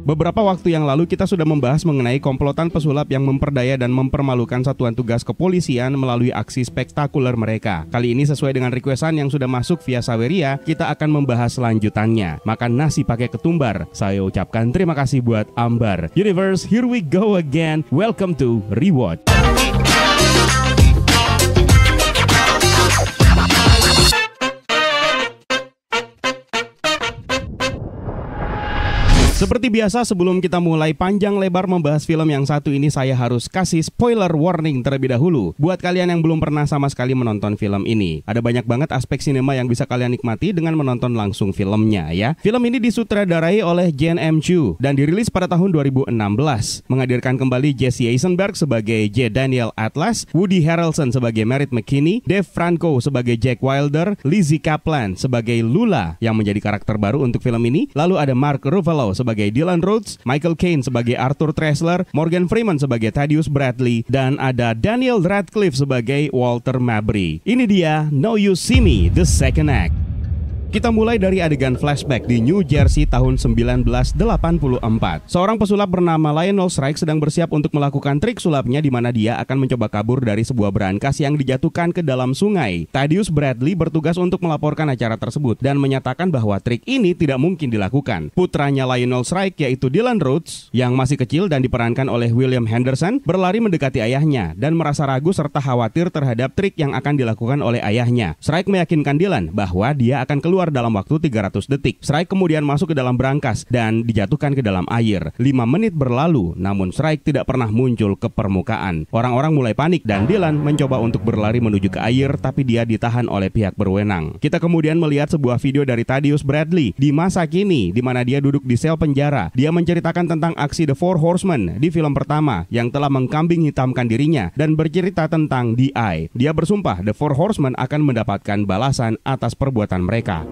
Beberapa waktu yang lalu kita sudah membahas mengenai komplotan pesulap yang memperdaya dan mempermalukan satuan tugas kepolisian melalui aksi spektakuler mereka. Kali ini sesuai dengan requestan yang sudah masuk via Saweria, kita akan membahas lanjutannya. Makan nasi pakai ketumbar. Saya ucapkan terima kasih buat Ambar. Universe, here we go again. Welcome to Rewatch. Seperti biasa, sebelum kita mulai panjang lebar membahas film yang satu ini, saya harus kasih spoiler warning terlebih dahulu. Buat kalian yang belum pernah sama sekali menonton film ini, ada banyak banget aspek sinema yang bisa kalian nikmati dengan menonton langsung filmnya ya. Film ini disutradarai oleh Jen M. Chu dan dirilis pada tahun 2016. Menghadirkan kembali Jesse Eisenberg sebagai J. Daniel Atlas, Woody Harrelson sebagai Merritt McKinney, Dave Franco sebagai Jack Wilder, Lizzie Kaplan sebagai Lula yang menjadi karakter baru untuk film ini. Lalu ada Mark Ruffalo sebagai Dylan Rhodes, Michael Caine sebagai Arthur Tressler, Morgan Freeman sebagai Thaddeus Bradley, dan ada Daniel Radcliffe sebagai Walter Mabry. Ini dia Now You See Me, The Second Act. Kita mulai dari adegan flashback di New Jersey tahun 1984. Seorang pesulap bernama Lionel Strike sedang bersiap untuk melakukan trik sulapnya di mana dia akan mencoba kabur dari sebuah brankas yang dijatuhkan ke dalam sungai. Thaddeus Bradley bertugas untuk melaporkan acara tersebut dan menyatakan bahwa trik ini tidak mungkin dilakukan. Putranya Lionel Strike yaitu Dylan Rhodes yang masih kecil dan diperankan oleh William Henderson berlari mendekati ayahnya dan merasa ragu serta khawatir terhadap trik yang akan dilakukan oleh ayahnya. Strike meyakinkan Dylan bahwa dia akan keluar dalam waktu 300 detik. Strike kemudian masuk ke dalam brankas dan dijatuhkan ke dalam air. 5 menit berlalu, namun Strike tidak pernah muncul ke permukaan. Orang-orang mulai panik dan Dylan mencoba untuk berlari menuju ke air, tapi dia ditahan oleh pihak berwenang. Kita kemudian melihat sebuah video dari Thaddeus Bradley di masa kini, di mana dia duduk di sel penjara. Dia menceritakan tentang aksi The Four Horsemen di film pertama yang telah mengkambing hitamkan dirinya dan bercerita tentang DI. Dia bersumpah The Four Horsemen akan mendapatkan balasan atas perbuatan mereka.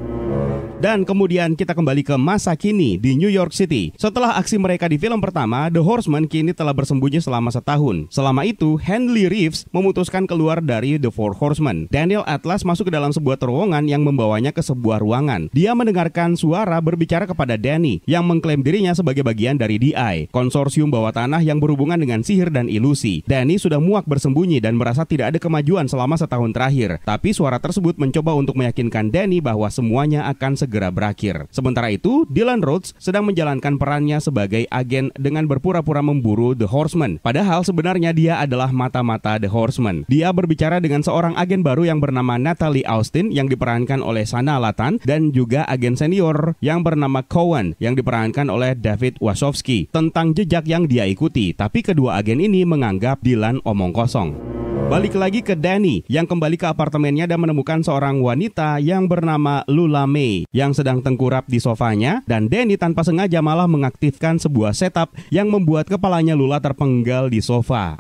Dan kemudian kita kembali ke masa kini di New York City. Setelah aksi mereka di film pertama, The Horsemen kini telah bersembunyi selama setahun. Selama itu, Henley Reeves memutuskan keluar dari The Four Horsemen. Daniel Atlas masuk ke dalam sebuah terowongan yang membawanya ke sebuah ruangan. Dia mendengarkan suara berbicara kepada Danny yang mengklaim dirinya sebagai bagian dari DI, konsorsium bawah tanah yang berhubungan dengan sihir dan ilusi. Danny sudah muak bersembunyi dan merasa tidak ada kemajuan selama setahun terakhir. Tapi suara tersebut mencoba untuk meyakinkan Danny bahwa semuanya akan segera berakhir. Sementara itu, Dylan Rhodes sedang menjalankan perannya sebagai agen dengan berpura-pura memburu The Horsemen. Padahal sebenarnya dia adalah mata-mata The Horsemen. Dia berbicara dengan seorang agen baru yang bernama Natalie Austin yang diperankan oleh Sana Latan dan juga agen senior yang bernama Cowan yang diperankan oleh David Wasowski tentang jejak yang dia ikuti. Tapi kedua agen ini menganggap Dylan omong kosong. Balik lagi ke Danny yang kembali ke apartemennya dan menemukan seorang wanita yang bernama Lula May yang sedang tengkurap di sofanya, dan Danny tanpa sengaja malah mengaktifkan sebuah setup yang membuat kepalanya Lula terpenggal di sofa.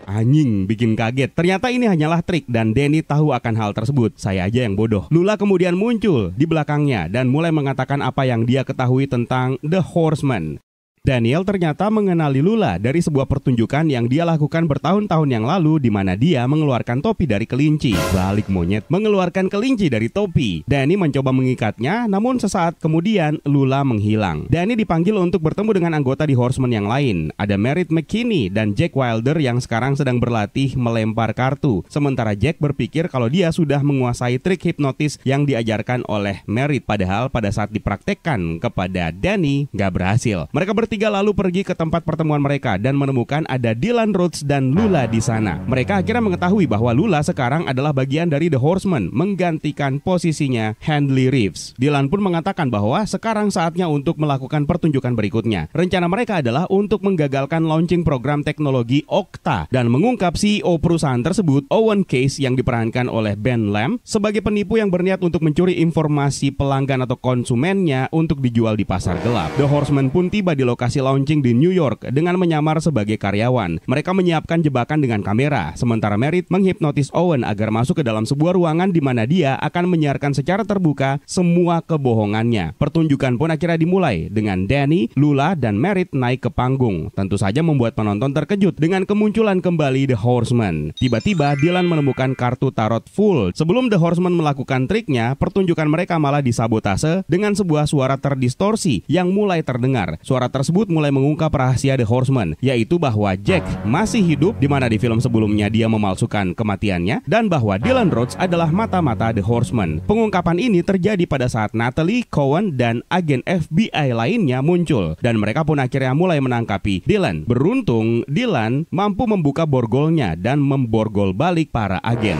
Anjing, bikin kaget. Ternyata ini hanyalah trik dan Danny tahu akan hal tersebut. Saya aja yang bodoh. Lula kemudian muncul di belakangnya dan mulai mengatakan apa yang dia ketahui tentang The Horsemen. Daniel ternyata mengenali Lula dari sebuah pertunjukan yang dia lakukan bertahun-tahun yang lalu di mana dia mengeluarkan topi dari kelinci. Balik monyet, mengeluarkan kelinci dari topi. Danny mencoba mengikatnya, namun sesaat kemudian Lula menghilang. Danny dipanggil untuk bertemu dengan anggota di Horsemen yang lain. Ada Merritt McKinney dan Jack Wilder yang sekarang sedang berlatih melempar kartu. Sementara Jack berpikir kalau dia sudah menguasai trik hipnotis yang diajarkan oleh Merritt. Padahal pada saat dipraktekkan kepada Danny, nggak berhasil. Mereka bertiga lalu pergi ke tempat pertemuan mereka dan menemukan ada Dylan Rhodes dan Lula di sana. Mereka akhirnya mengetahui bahwa Lula sekarang adalah bagian dari The Horsemen, menggantikan posisinya Henley Reeves. Dylan pun mengatakan bahwa sekarang saatnya untuk melakukan pertunjukan berikutnya. Rencana mereka adalah untuk menggagalkan launching program teknologi Okta dan mengungkap CEO perusahaan tersebut, Owen Case, yang diperankan oleh Ben Lamb, sebagai penipu yang berniat untuk mencuri informasi pelanggan atau konsumennya untuk dijual di pasar gelap. The Horsemen pun tiba di lokasi lokasi launching di New York dengan menyamar sebagai karyawan. Mereka menyiapkan jebakan dengan kamera, sementara Merritt menghipnotis Owen agar masuk ke dalam sebuah ruangan di mana dia akan menyiarkan secara terbuka semua kebohongannya. Pertunjukan pun akhirnya dimulai dengan Danny, Lula, dan Merritt naik ke panggung. Tentu saja membuat penonton terkejut dengan kemunculan kembali The Horsemen. Tiba-tiba Dylan menemukan kartu tarot full. Sebelum The Horsemen melakukan triknya, pertunjukan mereka malah disabotase dengan sebuah suara terdistorsi yang mulai terdengar. Suara tersebut mulai mengungkap rahasia The Horsemen, yaitu bahwa Jack masih hidup, di mana di film sebelumnya dia memalsukan kematiannya, dan bahwa Dylan Rhodes adalah mata-mata The Horsemen. Pengungkapan ini terjadi pada saat Natalie, Cohen, dan agen FBI lainnya muncul, dan mereka pun akhirnya mulai menangkapi Dylan. Beruntung, Dylan mampu membuka borgolnya dan memborgol balik para agen.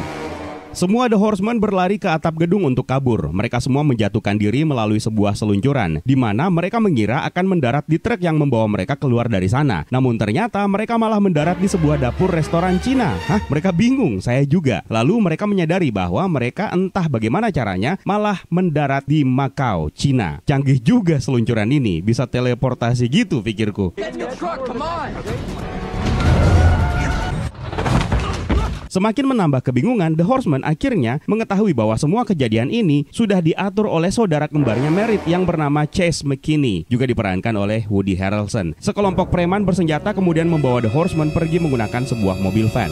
Semua The Horsemen berlari ke atap gedung untuk kabur. Mereka semua menjatuhkan diri melalui sebuah seluncuran, di mana mereka mengira akan mendarat di truk yang membawa mereka keluar dari sana. Namun ternyata mereka malah mendarat di sebuah dapur restoran Cina. Hah? Mereka bingung, saya juga. Lalu mereka menyadari bahwa mereka entah bagaimana caranya malah mendarat di Macau, Cina. Canggih juga seluncuran ini, bisa teleportasi gitu pikirku. Semakin menambah kebingungan, The Horsemen akhirnya mengetahui bahwa semua kejadian ini sudah diatur oleh saudara kembarnya Merritt yang bernama Chase McKinney, juga diperankan oleh Woody Harrelson. Sekelompok preman bersenjata kemudian membawa The Horsemen pergi menggunakan sebuah mobil van.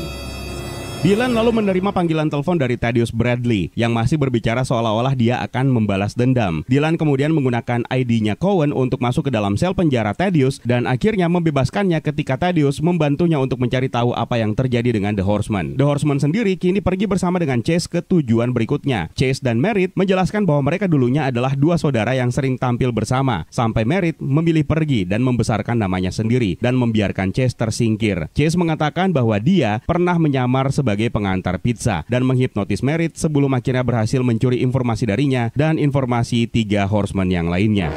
Dylan lalu menerima panggilan telepon dari Thaddeus Bradley yang masih berbicara seolah-olah dia akan membalas dendam. Dylan kemudian menggunakan ID-nya Cohen untuk masuk ke dalam sel penjara Thaddeus dan akhirnya membebaskannya ketika Thaddeus membantunya untuk mencari tahu apa yang terjadi dengan The Horsemen. The Horsemen sendiri kini pergi bersama dengan Chase ke tujuan berikutnya. Chase dan Merritt menjelaskan bahwa mereka dulunya adalah dua saudara yang sering tampil bersama, sampai Merritt memilih pergi dan membesarkan namanya sendiri dan membiarkan Chase tersingkir. Chase mengatakan bahwa dia pernah menyamar sebagai pengantar pizza dan menghipnotis Merritt sebelum akhirnya berhasil mencuri informasi darinya dan informasi 3 Horsemen yang lainnya.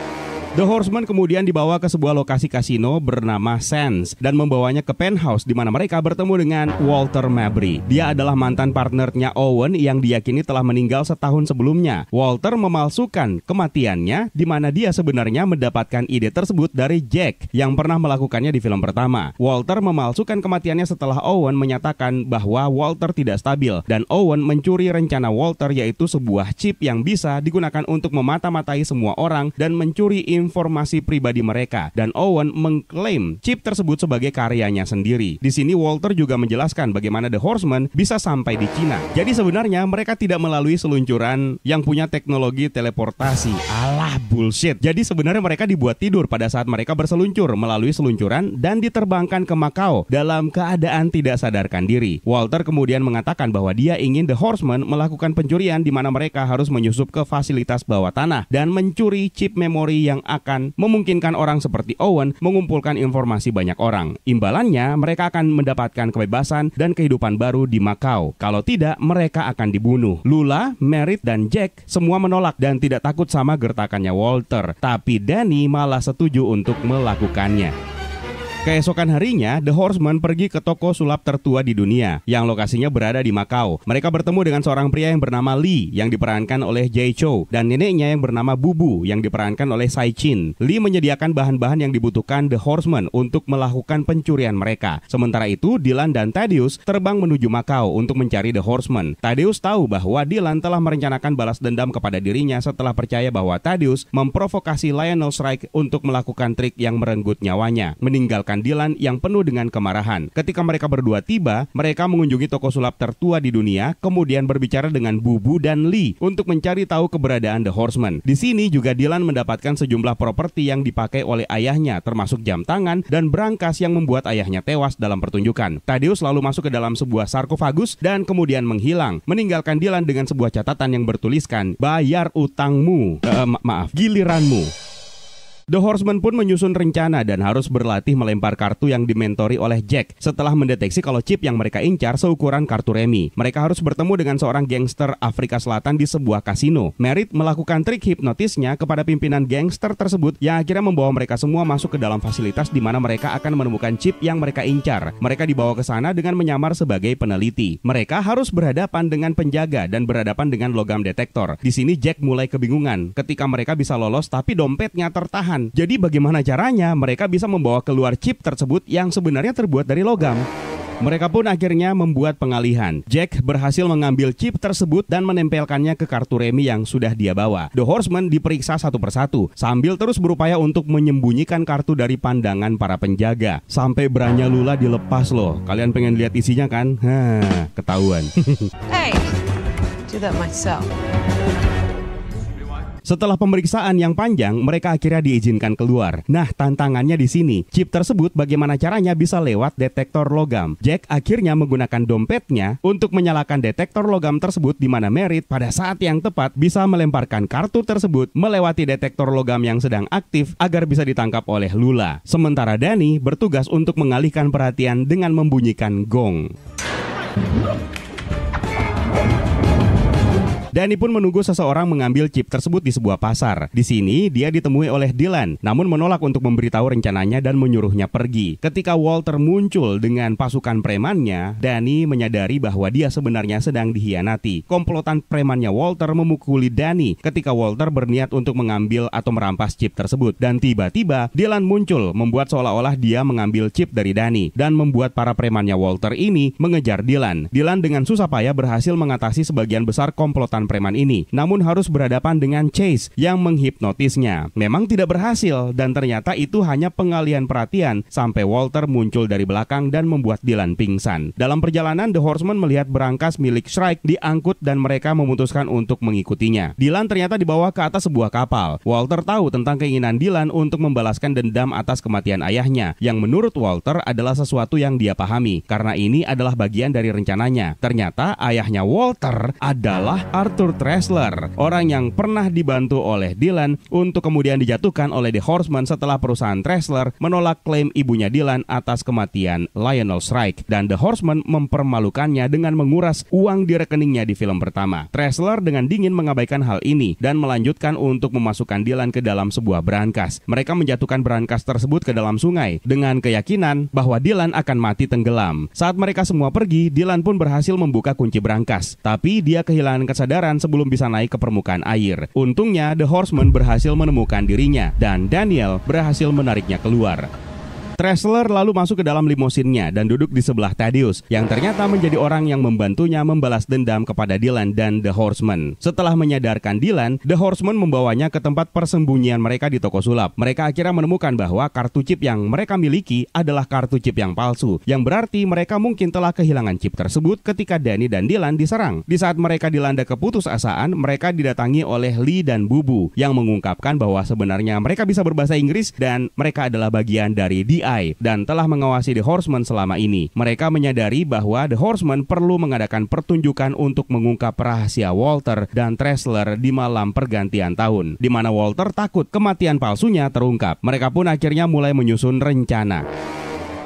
The Horsemen kemudian dibawa ke sebuah lokasi kasino bernama Sands dan membawanya ke penthouse di mana mereka bertemu dengan Walter Mabry. Dia adalah mantan partnernya Owen yang diyakini telah meninggal setahun sebelumnya. Walter memalsukan kematiannya di mana dia sebenarnya mendapatkan ide tersebut dari Jack yang pernah melakukannya di film pertama. Walter memalsukan kematiannya setelah Owen menyatakan bahwa Walter tidak stabil dan Owen mencuri rencana Walter, yaitu sebuah chip yang bisa digunakan untuk memata-matai semua orang dan mencuri informasi pribadi mereka, dan Owen mengklaim chip tersebut sebagai karyanya sendiri. Di sini Walter juga menjelaskan bagaimana The Horsemen bisa sampai di Cina. Jadi sebenarnya mereka tidak melalui seluncuran yang punya teknologi teleportasi. Alah, bullshit. Jadi sebenarnya mereka dibuat tidur pada saat mereka berseluncur melalui seluncuran dan diterbangkan ke Macau dalam keadaan tidak sadarkan diri. Walter kemudian mengatakan bahwa dia ingin The Horsemen melakukan pencurian di mana mereka harus menyusup ke fasilitas bawah tanah dan mencuri chip memori yang akan memungkinkan orang seperti Owen mengumpulkan informasi banyak orang. Imbalannya, mereka akan mendapatkan kebebasan dan kehidupan baru di Macau. Kalau tidak, mereka akan dibunuh. Lula, Merritt, dan Jack semua menolak dan tidak takut sama gertakannya Walter. Tapi Danny malah setuju untuk melakukannya. Keesokan harinya, The Horsemen pergi ke toko sulap tertua di dunia yang lokasinya berada di Macau. Mereka bertemu dengan seorang pria yang bernama Lee yang diperankan oleh Jay Chou dan neneknya yang bernama Bubu yang diperankan oleh Sai Chin. Lee menyediakan bahan-bahan yang dibutuhkan The Horsemen untuk melakukan pencurian mereka. Sementara itu, Dylan dan Thaddeus terbang menuju Macau untuk mencari The Horsemen. Thaddeus tahu bahwa Dylan telah merencanakan balas dendam kepada dirinya setelah percaya bahwa Thaddeus memprovokasi Lionel Strike untuk melakukan trik yang merenggut nyawanya, meninggalkan Dylan yang penuh dengan kemarahan. Ketika mereka berdua tiba, mereka mengunjungi toko sulap tertua di dunia, kemudian berbicara dengan Bubu dan Lee untuk mencari tahu keberadaan The Horsemen. Di sini juga Dylan mendapatkan sejumlah properti yang dipakai oleh ayahnya, termasuk jam tangan dan brankas yang membuat ayahnya tewas dalam pertunjukan. Thaddeus lalu masuk ke dalam sebuah sarkofagus dan kemudian menghilang, meninggalkan Dylan dengan sebuah catatan yang bertuliskan, "Bayar utangmu, giliranmu." The Horsemen pun menyusun rencana dan harus berlatih melempar kartu yang dimentori oleh Jack setelah mendeteksi kalau chip yang mereka incar seukuran kartu remi. Mereka harus bertemu dengan seorang gangster Afrika Selatan di sebuah kasino. Merritt melakukan trik hipnotisnya kepada pimpinan gangster tersebut yang akhirnya membawa mereka semua masuk ke dalam fasilitas di mana mereka akan menemukan chip yang mereka incar. Mereka dibawa ke sana dengan menyamar sebagai peneliti. Mereka harus berhadapan dengan penjaga dan berhadapan dengan logam detektor. Di sini Jack mulai kebingungan ketika mereka bisa lolos tapi dompetnya tertahan bertahan. Jadi bagaimana caranya mereka bisa membawa keluar chip tersebut yang sebenarnya terbuat dari logam? Mereka pun akhirnya membuat pengalihan. Jack berhasil mengambil chip tersebut dan menempelkannya ke kartu remi yang sudah dia bawa. The Horseman diperiksa satu persatu, sambil terus berupaya untuk menyembunyikan kartu dari pandangan para penjaga. Sampai beranya Lula dilepas loh. Kalian pengen lihat isinya kan? Ketahuan. Hey, do that myself. Setelah pemeriksaan yang panjang, mereka akhirnya diizinkan keluar. Nah, tantangannya di sini. Chip tersebut bagaimana caranya bisa lewat detektor logam? Jack akhirnya menggunakan dompetnya untuk menyalakan detektor logam tersebut, di mana Merritt pada saat yang tepat bisa melemparkan kartu tersebut melewati detektor logam yang sedang aktif agar bisa ditangkap oleh Lula. Sementara Danny bertugas untuk mengalihkan perhatian dengan membunyikan gong. Danny pun menunggu seseorang mengambil chip tersebut di sebuah pasar. Di sini dia ditemui oleh Dylan, namun menolak untuk memberitahu rencananya dan menyuruhnya pergi. Ketika Walter muncul dengan pasukan premannya, Danny menyadari bahwa dia sebenarnya sedang dihianati. Komplotan premannya Walter memukuli Danny ketika Walter berniat untuk mengambil atau merampas chip tersebut. Dan tiba-tiba Dylan muncul membuat seolah-olah dia mengambil chip dari Danny dan membuat para premannya Walter ini mengejar Dylan. Dylan dengan susah payah berhasil mengatasi sebagian besar komplotan preman ini, namun harus berhadapan dengan Chase yang menghipnotisnya. Memang tidak berhasil dan ternyata itu hanya pengalihan perhatian sampai Walter muncul dari belakang dan membuat Dylan pingsan. Dalam perjalanan, The Horseman melihat berangkas milik Shrike diangkut dan mereka memutuskan untuk mengikutinya. Dylan ternyata dibawa ke atas sebuah kapal. Walter tahu tentang keinginan Dylan untuk membalaskan dendam atas kematian ayahnya, yang menurut Walter adalah sesuatu yang dia pahami karena ini adalah bagian dari rencananya. Ternyata ayahnya Walter adalah Arthur Tressler, orang yang pernah dibantu oleh Dylan untuk kemudian dijatuhkan oleh The Horseman setelah perusahaan Tressler menolak klaim ibunya Dylan atas kematian Lionel Shrike, dan The Horseman mempermalukannya dengan menguras uang di rekeningnya di film pertama. Tressler dengan dingin mengabaikan hal ini dan melanjutkan untuk memasukkan Dylan ke dalam sebuah berangkas. Mereka menjatuhkan berangkas tersebut ke dalam sungai dengan keyakinan bahwa Dylan akan mati tenggelam. Saat mereka semua pergi, Dylan pun berhasil membuka kunci berangkas, tapi dia kehilangan kesadaran sebelum bisa naik ke permukaan air. Untungnya The Horseman berhasil menemukan dirinya dan Daniel berhasil menariknya keluar. Tressler lalu masuk ke dalam limosinnya dan duduk di sebelah Thaddeus, yang ternyata menjadi orang yang membantunya membalas dendam kepada Dylan dan The Horseman. Setelah menyadarkan Dylan, The Horseman membawanya ke tempat persembunyian mereka di toko sulap. Mereka akhirnya menemukan bahwa kartu chip yang mereka miliki adalah kartu chip yang palsu, yang berarti mereka mungkin telah kehilangan chip tersebut ketika Danny dan Dylan diserang. Di saat mereka dilanda keputusasaan, mereka didatangi oleh Lee dan Bubu yang mengungkapkan bahwa sebenarnya mereka bisa berbahasa Inggris dan mereka adalah bagian dari DI dan telah mengawasi The Horseman selama ini. Mereka menyadari bahwa The Horseman perlu mengadakan pertunjukan untuk mengungkap rahasia Walter dan Tressler di malam pergantian tahun, di mana Walter takut kematian palsunya terungkap. Mereka pun akhirnya mulai menyusun rencana.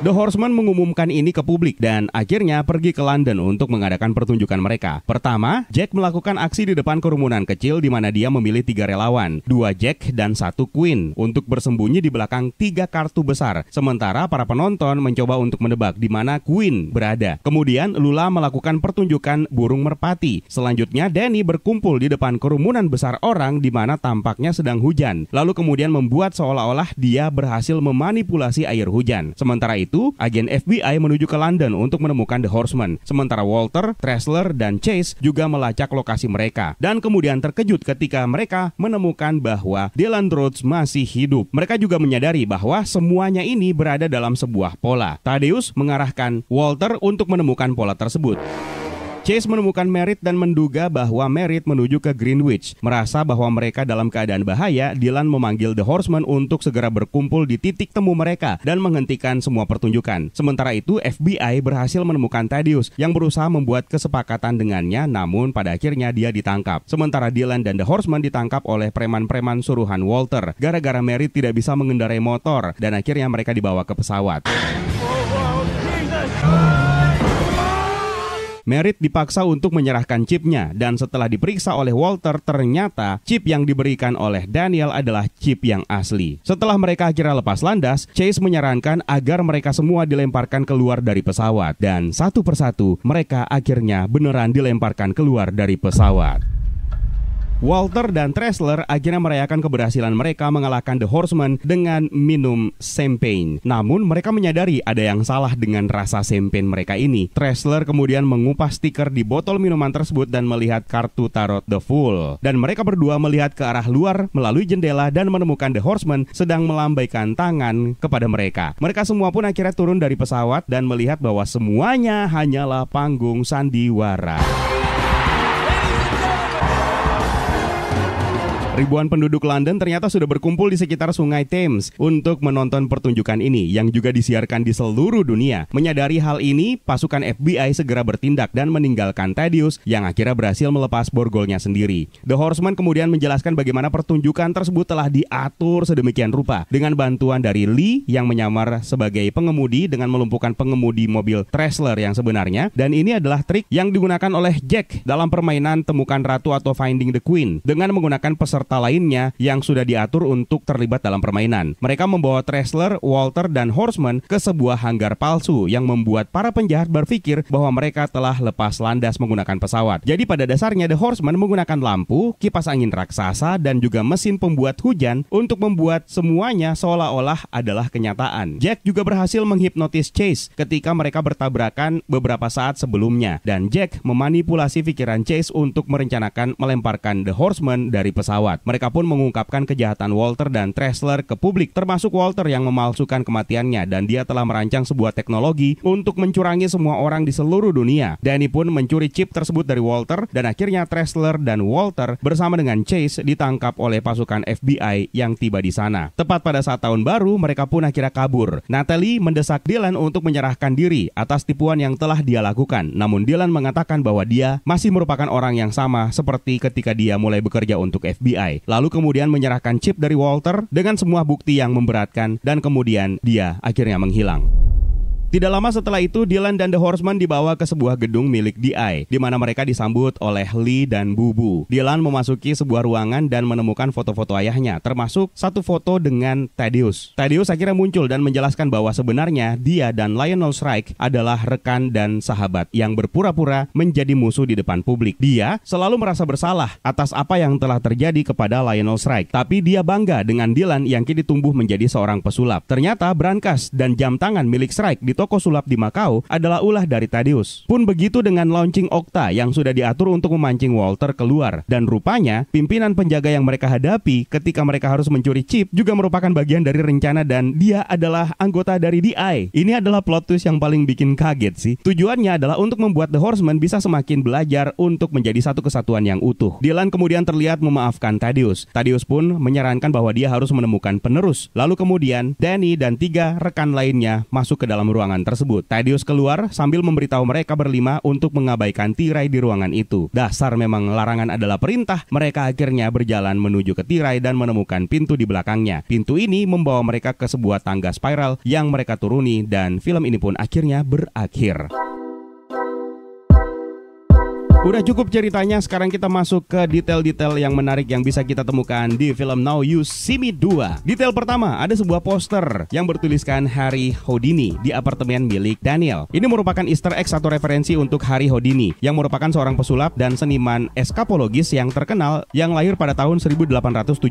The Horseman mengumumkan ini ke publik dan akhirnya pergi ke London untuk mengadakan pertunjukan mereka. Pertama, Jack melakukan aksi di depan kerumunan kecil di mana dia memilih 3 relawan, 2 Jack dan 1 Queen untuk bersembunyi di belakang 3 kartu besar. Sementara para penonton mencoba untuk menebak di mana Queen berada. Kemudian Lula melakukan pertunjukan burung merpati. Selanjutnya Danny berkumpul di depan kerumunan besar orang di mana tampaknya sedang hujan. Lalu kemudian membuat seolah-olah dia berhasil memanipulasi air hujan. Sementara itu, agen FBI menuju ke London untuk menemukan The Horseman. Sementara Walter, Tressler, dan Chase juga melacak lokasi mereka. Dan kemudian terkejut ketika mereka menemukan bahwa Dylan Rhodes masih hidup. Mereka juga menyadari bahwa semuanya ini berada dalam sebuah pola. Thaddeus mengarahkan Walter untuk menemukan pola tersebut. Chase menemukan Merritt dan menduga bahwa Merritt menuju ke Greenwich. Merasa bahwa mereka dalam keadaan bahaya, Dylan memanggil The Horseman untuk segera berkumpul di titik temu mereka dan menghentikan semua pertunjukan. Sementara itu, FBI berhasil menemukan Thaddeus yang berusaha membuat kesepakatan dengannya, namun pada akhirnya dia ditangkap. Sementara Dylan dan The Horseman ditangkap oleh preman-preman suruhan Walter gara-gara Merritt tidak bisa mengendarai motor dan akhirnya mereka dibawa ke pesawat. Merritt dipaksa untuk menyerahkan chipnya dan setelah diperiksa oleh Walter ternyata chip yang diberikan oleh Daniel adalah chip yang asli. Setelah mereka akhirnya lepas landas, Chase menyarankan agar mereka semua dilemparkan keluar dari pesawat dan satu persatu mereka akhirnya beneran dilemparkan keluar dari pesawat. Walter dan Tressler akhirnya merayakan keberhasilan mereka mengalahkan The Horsemen dengan minum champagne. Namun mereka menyadari ada yang salah dengan rasa champagne mereka ini. Tressler kemudian mengupas stiker di botol minuman tersebut dan melihat kartu tarot The Fool. Dan mereka berdua melihat ke arah luar melalui jendela dan menemukan The Horsemen sedang melambaikan tangan kepada mereka. Mereka semua pun akhirnya turun dari pesawat dan melihat bahwa semuanya hanyalah panggung sandiwara. Ribuan penduduk London ternyata sudah berkumpul di sekitar Sungai Thames untuk menonton pertunjukan ini yang juga disiarkan di seluruh dunia. Menyadari hal ini, pasukan FBI segera bertindak dan meninggalkan Thaddeus yang akhirnya berhasil melepas borgolnya sendiri. The Horsemen kemudian menjelaskan bagaimana pertunjukan tersebut telah diatur sedemikian rupa dengan bantuan dari Lee yang menyamar sebagai pengemudi dengan melumpuhkan pengemudi mobil Tressler yang sebenarnya, dan ini adalah trik yang digunakan oleh Jack dalam permainan Temukan Ratu atau Finding the Queen dengan menggunakan peserta lainnya yang sudah diatur untuk terlibat dalam permainan. Mereka membawa Tressler, Walter, dan Horsemen ke sebuah hanggar palsu yang membuat para penjahat berpikir bahwa mereka telah lepas landas menggunakan pesawat. Jadi pada dasarnya The Horsemen menggunakan lampu, kipas angin raksasa, dan juga mesin pembuat hujan untuk membuat semuanya seolah-olah adalah kenyataan. Jack juga berhasil menghipnotis Chase ketika mereka bertabrakan beberapa saat sebelumnya, dan Jack memanipulasi pikiran Chase untuk merencanakan melemparkan The Horsemen dari pesawat. Mereka pun mengungkapkan kejahatan Walter dan Tressler ke publik, termasuk Walter yang memalsukan kematiannya, dan dia telah merancang sebuah teknologi untuk mencurangi semua orang di seluruh dunia. Danny pun mencuri chip tersebut dari Walter, dan akhirnya Tressler dan Walter bersama dengan Chase ditangkap oleh pasukan FBI yang tiba di sana. Tepat pada saat tahun baru, mereka pun akhirnya kabur. Natalie mendesak Dylan untuk menyerahkan diri atas tipuan yang telah dia lakukan. Namun Dylan mengatakan bahwa dia masih merupakan orang yang sama seperti ketika dia mulai bekerja untuk FBI. Lalu kemudian menyerahkan chip dari Walter dengan semua bukti yang memberatkan, dan kemudian dia akhirnya menghilang. Tidak lama setelah itu, Dylan dan The Horsemen dibawa ke sebuah gedung milik DI, di mana mereka disambut oleh Lee dan Bubu. Dylan memasuki sebuah ruangan dan menemukan foto-foto ayahnya, termasuk satu foto dengan Thaddeus. Thaddeus akhirnya muncul dan menjelaskan bahwa sebenarnya dia dan Lionel Strike adalah rekan dan sahabat yang berpura-pura menjadi musuh di depan publik. Dia selalu merasa bersalah atas apa yang telah terjadi kepada Lionel Strike, tapi dia bangga dengan Dylan yang kini tumbuh menjadi seorang pesulap. Ternyata brankas dan jam tangan milik Strike di toko sulap di Macau adalah ulah dari Thaddeus. Pun begitu dengan launching Okta yang sudah diatur untuk memancing Walter keluar. Dan rupanya pimpinan penjaga yang mereka hadapi ketika mereka harus mencuri chip juga merupakan bagian dari rencana, dan dia adalah anggota dari DI. Ini adalah plot twist yang paling bikin kaget sih. Tujuannya adalah untuk membuat The Horsemen bisa semakin belajar untuk menjadi satu kesatuan yang utuh. Dylan kemudian terlihat memaafkan Thaddeus. Thaddeus pun menyarankan bahwa dia harus menemukan penerus. Lalu kemudian Danny dan 3 rekan lainnya masuk ke dalam ruangan tersebut. Thaddeus keluar sambil memberitahu mereka berlima untuk mengabaikan tirai di ruangan itu. Dasar memang larangan adalah perintah. Mereka akhirnya berjalan menuju ke tirai dan menemukan pintu di belakangnya. Pintu ini membawa mereka ke sebuah tangga spiral yang mereka turuni, dan film ini pun akhirnya berakhir. Udah cukup ceritanya, sekarang kita masuk ke detail-detail yang menarik yang bisa kita temukan di film Now You See Me 2. Detail pertama, ada sebuah poster yang bertuliskan Harry Houdini di apartemen milik Daniel. Ini merupakan Easter egg atau referensi untuk Harry Houdini, yang merupakan seorang pesulap dan seniman eskapologis yang terkenal yang lahir pada tahun 1874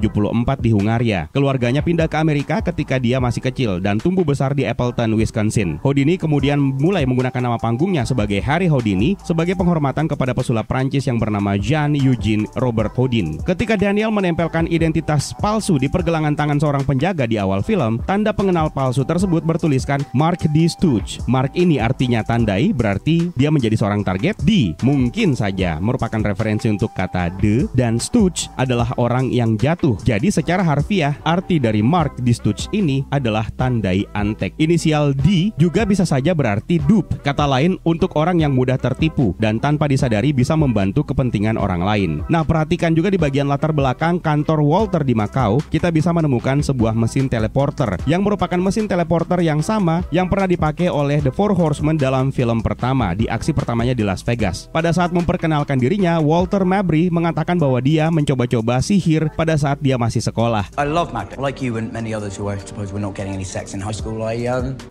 di Hungaria. Keluarganya pindah ke Amerika ketika dia masih kecil dan tumbuh besar di Appleton, Wisconsin. Houdini kemudian mulai menggunakan nama panggungnya sebagai Harry Houdini sebagai penghormatan kepada pesulap Prancis yang bernama Jean Eugene Robert Houdin. Ketika Daniel menempelkan identitas palsu di pergelangan tangan seorang penjaga di awal film, tanda pengenal palsu tersebut bertuliskan Mark D. Stooge. Mark ini artinya tandai, berarti dia menjadi seorang target. D mungkin saja merupakan referensi untuk kata the, dan Stooge adalah orang yang jatuh. Jadi secara harfiah, arti dari Mark D. Stooge ini adalah tandai antek. Inisial D juga bisa saja berarti dupe, kata lain untuk orang yang mudah tertipu dan tanpa disadari bisa membantu kepentingan orang lain. Nah, perhatikan juga di bagian latar belakang kantor Walter di Macau, kita bisa menemukan sebuah mesin teleporter yang merupakan mesin teleporter yang sama yang pernah dipakai oleh The Four Horsemen dalam film pertama di aksi pertamanya di Las Vegas. Pada saat memperkenalkan dirinya, Walter Mabry mengatakan bahwa dia mencoba-coba sihir pada saat dia masih sekolah. I love magic, like you and many others who I suppose were not getting any sex in high school.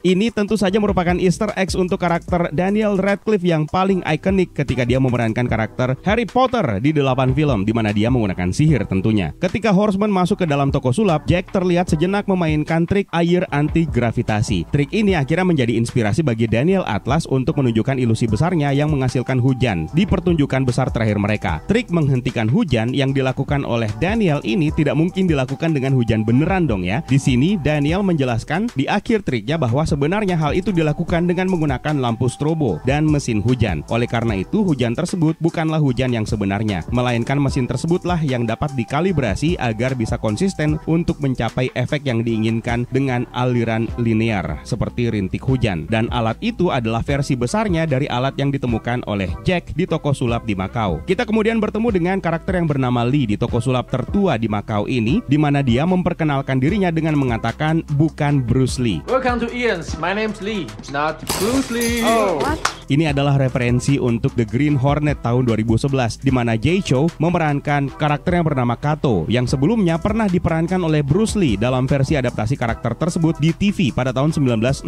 Ini tentu saja merupakan Easter egg untuk karakter Daniel Radcliffe yang paling ikonik ketika dia memerankan memerankan karakter Harry Potter di 8 film, di mana dia menggunakan sihir tentunya. Ketika Horseman masuk ke dalam toko sulap, Jack terlihat sejenak memainkan trik air anti-gravitasi. Trik ini akhirnya menjadi inspirasi bagi Daniel Atlas untuk menunjukkan ilusi besarnya yang menghasilkan hujan di pertunjukan besar terakhir mereka. Trik menghentikan hujan yang dilakukan oleh Daniel ini tidak mungkin dilakukan dengan hujan beneran dong ya. Di sini Daniel menjelaskan di akhir triknya bahwa sebenarnya hal itu dilakukan dengan menggunakan lampu strobo dan mesin hujan. Oleh karena itu, hujan tersebut bukanlah hujan yang sebenarnya, melainkan mesin tersebutlah yang dapat dikalibrasi agar bisa konsisten untuk mencapai efek yang diinginkan dengan aliran linear seperti rintik hujan. Dan alat itu adalah versi besarnya dari alat yang ditemukan oleh Jack di toko sulap di Makau. Kita kemudian bertemu dengan karakter yang bernama Lee di toko sulap tertua di Makau ini, di mana dia memperkenalkan dirinya dengan mengatakan bukan Bruce Lee. Welcome to Ian's. My name's Lee, not Bruce Lee. Oh, what? Ini adalah referensi untuk The Green Hornet tahun 2011, di mana Jay Chou memerankan karakter yang bernama Kato, yang sebelumnya pernah diperankan oleh Bruce Lee dalam versi adaptasi karakter tersebut di TV pada tahun 1966.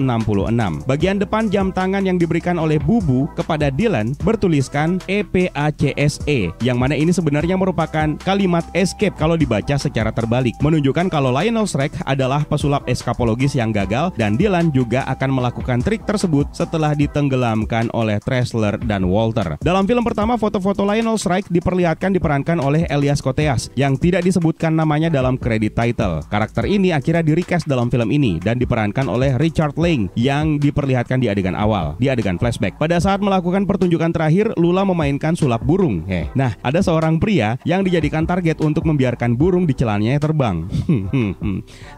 Bagian depan jam tangan yang diberikan oleh Bubu kepada Dylan bertuliskan EPACSE, yang mana ini sebenarnya merupakan kalimat escape kalau dibaca secara terbalik, menunjukkan kalau Lionel Shrek adalah pesulap eskapologis yang gagal dan Dylan juga akan melakukan trik tersebut setelah ditenggelamkan oleh Tressler dan Walter. Dalam film pertama, foto-foto Lionel Shrek diperankan oleh Elias Koteas yang tidak disebutkan namanya dalam kredit title. Karakter ini akhirnya di-recast dalam film ini dan diperankan oleh Richard Lang yang diperlihatkan di adegan awal, di adegan flashback. Pada saat melakukan pertunjukan terakhir, Lula memainkan sulap burung. Nah, ada seorang pria yang dijadikan target untuk membiarkan burung di celananya terbang.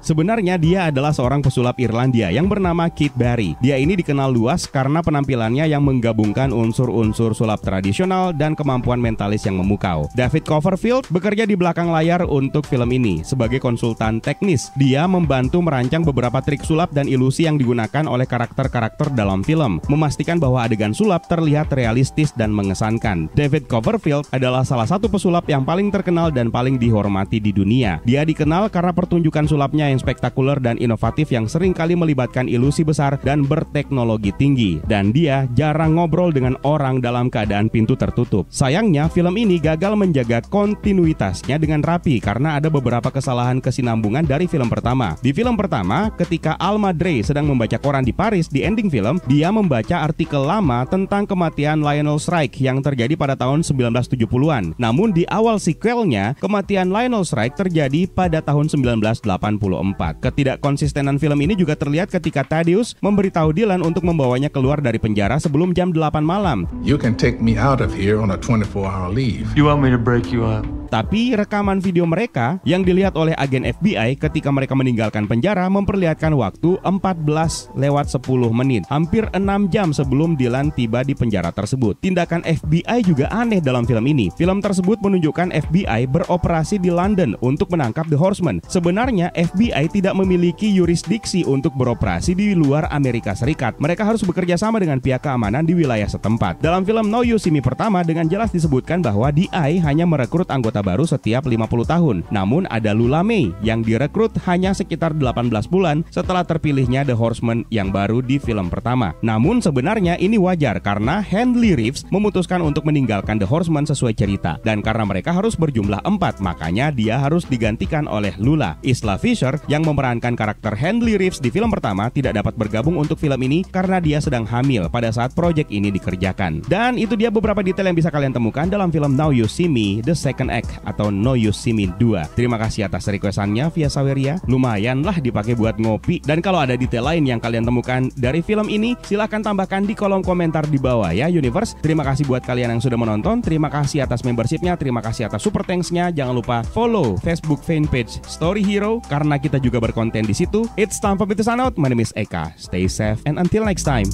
Sebenarnya dia adalah seorang pesulap Irlandia yang bernama Keith Barry. Dia ini dikenal luas karena penampilannya yang menggabungkan unsur-unsur sulap tradisional dan kemampuan mentalis yang memukau. David Copperfield bekerja di belakang layar untuk film ini sebagai konsultan teknis. Dia membantu merancang beberapa trik sulap dan ilusi yang digunakan oleh karakter-karakter dalam film, memastikan bahwa adegan sulap terlihat realistis dan mengesankan. David Copperfield adalah salah satu pesulap yang paling terkenal dan paling dihormati di dunia. Dia dikenal karena pertunjukan sulapnya yang spektakuler dan inovatif yang seringkali melibatkan ilusi besar dan berteknologi tinggi. Dan dia jarang ngobrol dengan orang dalam keadaan pintu tertutup. Sayangnya, film ini gagal menjaga kontinuitasnya dengan rapi karena ada beberapa kesalahan kesinambungan dari film pertama. Di film pertama, ketika Alma Dre sedang membaca koran di Paris, di ending film, dia membaca artikel lama tentang kematian Lionel Shrek yang terjadi pada tahun 1970-an. Namun di awal sequelnya, kematian Lionel Shrek terjadi pada tahun 1984. Ketidakkonsistenan film ini juga terlihat ketika Thaddeus memberitahu Dylan untuk membawanya keluar dari penjara sebelum jam 8 malam. You can take me out of here on a 24-hour leave. You want me to break you up? Tapi rekaman video mereka yang dilihat oleh agen FBI ketika mereka meninggalkan penjara memperlihatkan waktu 14:10, hampir 6 jam sebelum Dylan tiba di penjara tersebut. Tindakan FBI juga aneh dalam film ini. Film tersebut menunjukkan FBI beroperasi di London untuk menangkap The Horseman. Sebenarnya FBI tidak memiliki yurisdiksi untuk beroperasi di luar Amerika Serikat. Mereka harus bekerja sama dengan pihak keamanan di wilayah setempat. Dalam film Now You See Me pertama dengan jelas disebutkan bahwa DI hanya merekrut anggota baru setiap 50 tahun. Namun ada Lula May yang direkrut hanya sekitar 18 bulan setelah terpilihnya The Horseman yang baru di film pertama. Namun sebenarnya ini wajar karena Handley Reeves memutuskan untuk meninggalkan The Horseman sesuai cerita. Dan karena mereka harus berjumlah 4, makanya dia harus digantikan oleh Lula. Isla Fisher yang memerankan karakter Handley Reeves di film pertama tidak dapat bergabung untuk film ini karena dia sedang hamil pada saat proyek ini dikerjakan. Dan itu dia beberapa detail yang bisa kalian temukan dalam film Now You See Me The Second Act atau Now You See Me 2. Terima kasih atas requestannya via Saweria. Lumayan lah dipakai buat ngopi. Dan kalau ada detail lain yang kalian temukan dari film ini, silahkan tambahkan di kolom komentar di bawah ya Universe. Terima kasih buat kalian yang sudah menonton. Terima kasih atas membershipnya. Terima kasih atas super thanks-nya. Jangan lupa follow Facebook fanpage Story Hero karena kita juga berkonten di situ. It's time for me to sign out. My name is Eka. Stay safe and until next time.